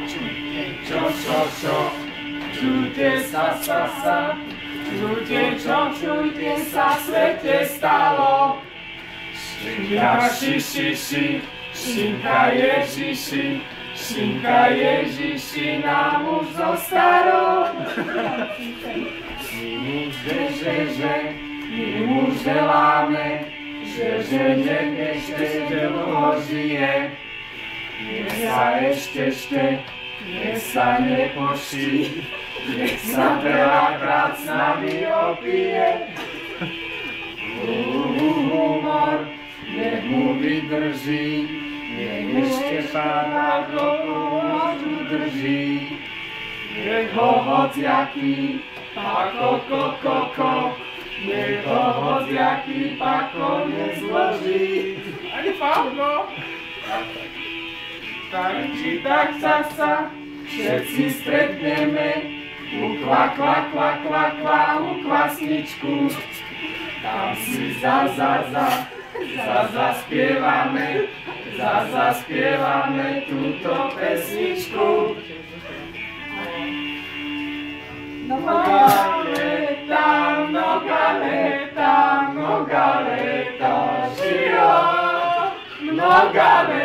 Čo, čujte sa, čujte čo, čujte sa, svete stalo. Šinka, šinka Ježiši, šinka Ježiši, nám už zostalo. My mu želáme, že nech ešte dlho žije. Nech sa nech sa nepoší, nech sa veľakrát s nami opije. Humor, nech mu vydrží, nech ešte pár rokov udrží. Nech ho hociaký pako, nech ho hociaký pako nezloží. Ani Pavlo. Tak či tak sa všetci stretneme u u kvasničku. Tam si zaspievame túto pesničku. Mnoga leta, žio, mnoga leta.